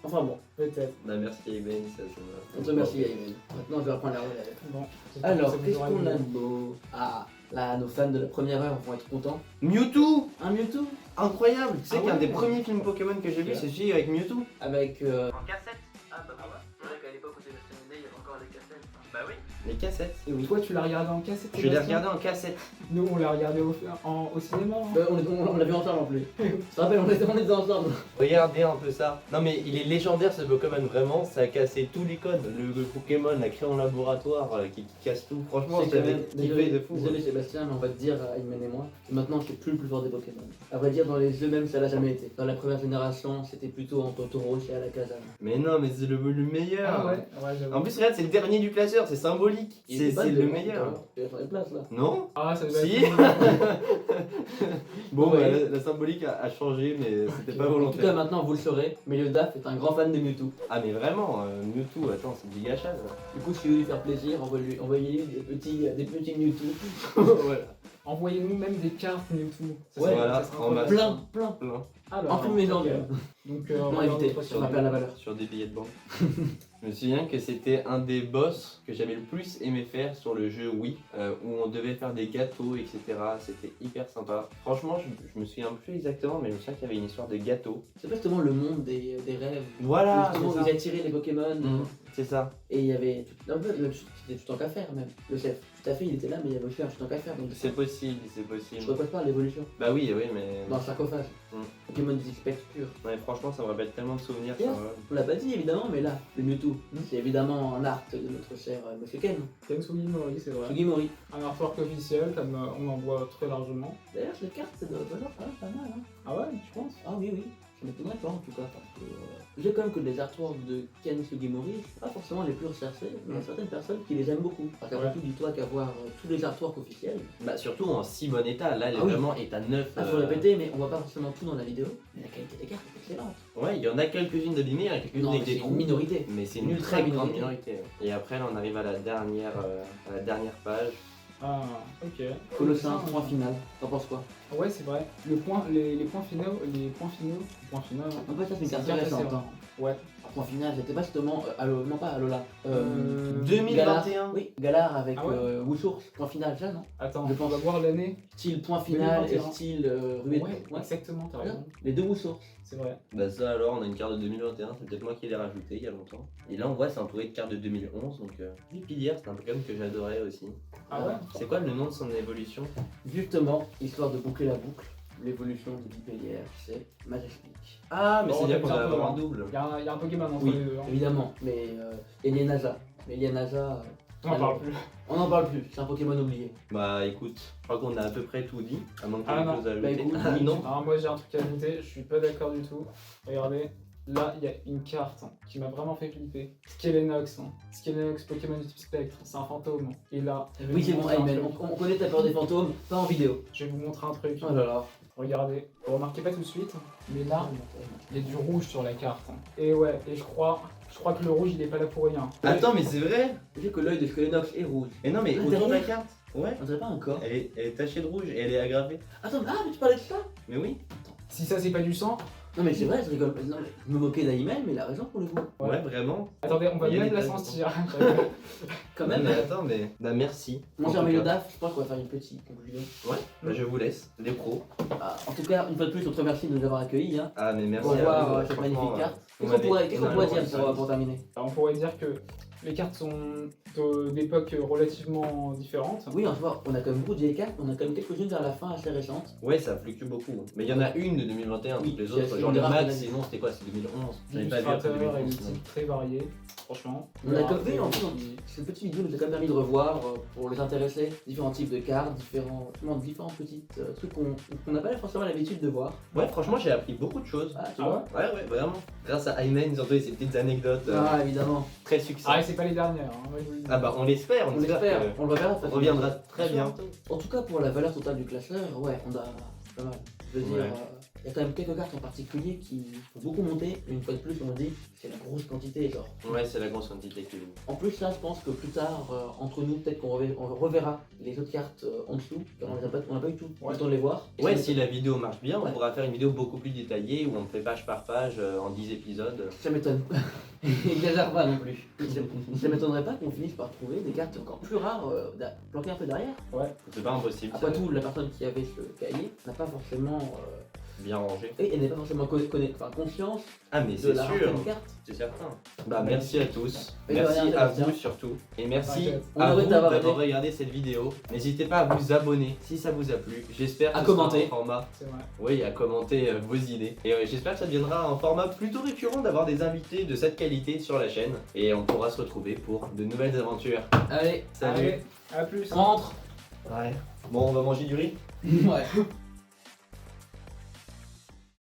S2: Enfin bon,
S3: Peut-être.
S1: Bah merci Ayben, ça va.
S2: on te remercie, Aymen. Maintenant, je vais reprendre la relève.
S3: Bon.
S2: Alors, qu'est-ce qu'on a de beau? Ah, là, nos fans de la première heure vont être contents.
S1: Mewtwo.
S2: Un Mewtwo
S1: Incroyable. Tu sais
S2: Ah
S1: qu'un
S2: ouais.
S1: des premiers films Pokémon que j'ai vu, c'est celui avec Mewtwo.
S2: avec.
S1: En cassette.
S2: Ah bah ouais. C'est vrai qu'à l'époque où c'était version il y avait encore les cassettes.
S1: Bah oui. Les cassettes.
S2: Et oui.
S3: Toi, tu l'as regardé en cassette?
S1: Je l'ai
S3: Sébastien
S1: regardé en cassette.
S3: Nous, on l'a regardé au cinéma. Hein.
S2: On l'a vu ensemble en plus. Tu te rappelles, on était ensemble.
S1: Regardez un peu ça. Non mais il est légendaire ce Pokémon, vraiment, ça a cassé tous les codes. Le Pokémon a créé en laboratoire qui casse tout. Franchement,
S2: C'est
S1: ça
S2: quand même.
S1: kiffé de fou.
S2: Désolé Sébastien, mais on va te dire, Aymen et moi, que maintenant c'est plus le plus fort des Pokémon. À vrai dire, dans les jeux même, ça l'a jamais été. Dans la première génération, c'était plutôt entre Tauros et Alakazam.
S1: Mais non, mais c'est le meilleur.
S3: Ah ouais, j'avoue.
S1: En plus, regarde, c'est le dernier du classeur, c'est symbolique. C'est le meilleur.
S2: Il va faire les places là.
S1: Non?
S3: Ah, ça doit
S1: Si.
S3: être...
S1: Bon,
S2: Ouais.
S1: bah, la symbolique a changé, mais c'était pas
S2: En tout cas,
S1: volontaire.
S2: maintenant vous le saurez, mais le DAF est un grand fan de Mewtwo.
S1: Ah, mais vraiment, Mewtwo, attends, c'est du gâchage.
S2: Du coup, si vous voulez lui faire plaisir, envoyez-lui des petits Mewtwo.
S1: Voilà.
S3: Envoyez-nous même des cartes Mewtwo. Ça
S2: Ouais,
S3: serait-
S1: voilà,
S3: ça serait
S1: en
S3: incroyable.
S1: masse.
S2: Plein.
S3: Alors,
S2: En plus, mes gens.
S3: Donc,
S2: Non,
S3: regardez
S2: évitez,
S3: notre
S2: on rappelle la valeur.
S1: Sur des billets de banque. Je me souviens que c'était un des boss que j'avais le plus aimé faire sur le jeu Wii, où on devait faire des gâteaux, etc. C'était hyper sympa. Franchement, je me souviens plus exactement, mais je me souviens qu'il y avait une histoire de gâteau.
S2: C'est pas justement le monde des rêves.
S1: Voilà,
S2: Justement,
S1: c'est
S2: vous
S1: ça.
S2: attirez les Pokémon.
S1: C'est ça.
S2: Et il y avait. En fait, c'était tout en qu'à faire même. Le chef. Tout à fait, il était là, mais il y avait aussi un tout en qu'à faire. Donc
S1: C'est possible, c'est
S2: je
S1: possible.
S2: repose pas l'évolution.
S1: Bah oui, oui, mais.
S2: Dans le sarcophage. Pokémon X-Spec pur.
S1: Ouais, franchement, ça me rappelle tellement de souvenirs.
S2: Yeah.
S1: ça,
S2: On l'a pas dit évidemment, mais là, le Mewtwo, c'est évidemment un art de notre cher Monsieur Ken.
S3: Ken Sugimori, c'est vrai.
S2: Sugimori.
S3: Un artwork officiel, comme on en voit très largement.
S2: D'ailleurs, cette carte, ça doit valoir quand même pas mal. Hein.
S3: Ah ouais, tu penses?
S2: Ah oui, oui. Ça m'étonnerait pas en tout cas, parce que j'ai quand même que les artworks de Ken Sugimori, c'est pas forcément les plus recherchés, mais il y a certaines personnes qui les aiment beaucoup. Parce qu'après tout, dis-toi qu'avoir tous les artworks officiels.
S1: Bah, surtout en si bon état. Là, elle est
S2: Ah oui.
S1: vraiment état neuf.
S2: Ah, faut répéter, mais on voit pas forcément tout dans la vidéo. Mais la qualité des cartes est excellente.
S1: Ouais, il y en a quelques-unes d'abîmées, il y en a quelques-unes
S2: Non,
S1: avec
S2: mais
S1: des
S2: c'est
S1: trous.
S2: une minorité.
S1: Mais c'est
S2: Une
S1: une
S2: ultra
S1: très grande
S2: minorité.
S1: minorité. Et après, là, on arrive à la dernière page.
S3: Ah, ok.
S2: Colossin, point final. T'en penses quoi?
S3: Ouais, c'est vrai. Les points finaux.
S2: En fait, ça c'est une carte
S3: bien
S2: récente.
S3: passé,
S2: Hein.
S3: Ouais.
S2: Point final, c'était pas justement. Non, pas Alola.
S1: 2021.
S2: Galar. Oui, Galar avec
S3: Ah ouais
S2: Wushours. Point final, ça, non?
S3: Attends,
S2: Je
S3: on
S2: pense.
S3: va voir l'année.
S2: Style point final
S3: 2021.
S2: et style ruée.
S3: Ouais, exactement, t'as raison.
S2: Les deux Wushours.
S3: C'est vrai.
S1: Bah, ça alors, on a une carte de 2021. C'est peut-être moi qui l'ai rajouté il y a longtemps. Et là, on voit, c'est entouré de cartes de 2011. Donc, Vipillière, c'est un Pokémon que j'adorais aussi.
S3: Ah ouais.
S1: C'est quoi le nom de son évolution?
S2: Justement, histoire de boucler la boucle, l'évolution de Vipillière, c'est Majestic.
S1: Ah, mais
S3: Bon,
S1: c'est-à-dire
S3: on
S1: qu'on va
S3: a
S1: avoir
S3: un
S1: un double.
S3: Il y a un Pokémon entre
S2: Oui,
S3: les deux. Hein.
S2: évidemment, mais Elianaza. Mais Elianaza,
S3: On en parle plus.
S2: on n'en parle plus, c'est un Pokémon oublié.
S1: Bah, écoute, je crois qu'on a à peu près tout dit. À moins que tu aies
S3: Ah
S1: quelque
S3: non,
S1: chose à
S2: bah,
S1: ajouter.
S2: écoute,
S1: Ah
S2: oui.
S1: non.
S3: Alors moi j'ai un truc à ajouter, je suis pas d'accord du tout. Regardez, là il y a une carte qui m'a vraiment fait flipper. Skelenox. Skelenox Pokémon du type spectre, c'est un fantôme. Et là, je vais
S2: Oui,
S3: vous
S2: c'est bon,
S3: montrer un
S2: Ayman,
S3: truc.
S2: on connaît ta peur des fantômes, pas en vidéo.
S3: Je vais vous montrer un truc.
S2: Oh là là.
S3: Regardez, vous remarquez pas tout de suite, mais là, il y a du rouge sur la carte. Et ouais, et je crois que le rouge il est pas là pour rien.
S1: Attends, mais c'est vrai.
S2: Tu sais que l'œil de Skelenox est rouge.
S1: Et non, mais
S2: Ah,
S1: autour de la
S2: derrière.
S1: carte. Ouais.
S2: On dirait pas un corps.
S1: Elle est tachée de rouge et elle est aggravée.
S2: Attends, mais tu parlais de ça?
S1: Mais oui.
S3: Si ça c'est pas du sang,
S2: Non mais c'est vrai, je rigole. Non, mais je me moquais d'Ayman, mais il a raison pour le coup.
S1: Ouais, vraiment.
S3: attendez, on va
S1: Il y a
S3: même
S1: des
S3: la
S1: tas de
S3: sentir.
S2: Quand même.
S1: Mais attends, mais. Bah, merci.
S2: Mon
S1: En
S2: cher
S1: tout cas.
S2: Mélodaf, je pense qu'on va faire une petite conclusion.
S1: Ouais, bah, je vous laisse. Les pros.
S2: Ah, en tout cas, une fois de plus, on te remercie de nous avoir accueillis. Hein,
S1: Ah, mais merci.
S2: pour
S1: à
S2: voir
S1: vous,
S2: cette
S1: franchement,
S2: magnifique carte.
S1: vous
S2: Qu'est-ce qu'on
S1: m'avez
S2: pourrait
S1: énormément
S2: dire
S1: servi.
S2: pour terminer?
S3: Alors, on pourrait dire que les cartes sont d'époques relativement différentes.
S2: Oui, en soi, on a quand même beaucoup de vieilles cartes, on a quand même quelques-unes vers la fin assez récentes.
S1: Ouais, ça fluctue beaucoup. Mais il y en a une de 2021,
S2: Oui,
S1: toutes les
S2: c'est
S1: autres,
S2: assez
S1: genre le
S2: rare,
S1: max,
S2: on a
S1: sinon c'était quoi? C'est 2011. J'avais pas vu après
S3: Illustrateur et
S1: 2011. sinon.
S3: mythique très variés, franchement.
S2: On a
S3: Alors,
S2: quand même, en plus, cette petite vidéo nous a quand même permis de revoir, pour les intéressés, différents types de cartes, différents petits trucs qu'on n'a pas forcément l'habitude de voir.
S1: Ouais, franchement, j'ai appris beaucoup de choses.
S2: Ah, tu
S3: Ah
S2: vois?
S1: Ouais, ouais, vraiment. Grâce à Ayman, surtout, et ses petites anecdotes
S2: Ah, évidemment.
S1: très
S3: Ah, et
S1: succinctes.
S3: c'est pas les dernières. Hein, moi, je vous le dis.
S1: Ah bah, on l'espère,
S2: On l'espère, on le verra.
S1: On reviendra très bientôt.
S2: En tout cas, pour la valeur totale du classeur, ouais, on a pas mal. Je veux dire,
S1: Ouais.
S2: il y a quand même quelques cartes en particulier qui font beaucoup monter, mais une fois de plus, on dit, c'est la grosse quantité, genre.
S1: Ouais, c'est la grosse quantité qui est.
S2: En plus, là, je pense que plus tard, entre nous, peut-être qu'on reverra les autres cartes en dessous, car on n'a pas eu tout le temps de les voir. Et
S1: Ouais,
S2: ça-
S1: si la vidéo marche bien,
S2: Ouais.
S1: on pourra faire une vidéo beaucoup plus détaillée où on fait page par page en 10 épisodes.
S2: Ça m'étonne pas. Exagère pas non plus. Ça m'étonnerait pas qu'on finisse par trouver des cartes encore plus rares planquées un peu derrière.
S1: C'est pas impossible.
S2: Après
S1: ça.
S2: tout, la personne qui avait ce cahier n'a pas forcément.
S1: Bien rangé.
S2: Et elle n'est pas forcément conscience
S1: Ah, mais
S2: de
S1: c'est
S2: la
S1: sûr,
S2: rareté de cartes.
S1: c'est certain. Bah, merci à tous.
S2: Et de
S1: Merci
S2: rien,
S1: à
S2: Sébastien.
S1: vous surtout. Et merci
S3: T'inquiète.
S2: On
S1: à
S2: devrait
S1: vous
S2: t'avoir
S1: d'avoir
S2: aidé.
S1: regardé cette vidéo. N'hésitez pas à vous abonner si ça vous a plu. J'espère que
S2: À
S1: ce sera
S2: commenter.
S1: un format.
S3: C'est vrai.
S1: Oui, à commenter vos idées. Et j'espère que ça deviendra un format plutôt récurrent d'avoir des invités de cette qualité sur la chaîne. Et on pourra se retrouver pour de nouvelles aventures.
S2: Allez,
S1: Salut.
S3: Allez, à plus.
S2: rentre.
S1: Ouais. Bon, on va manger du riz.
S2: Ouais.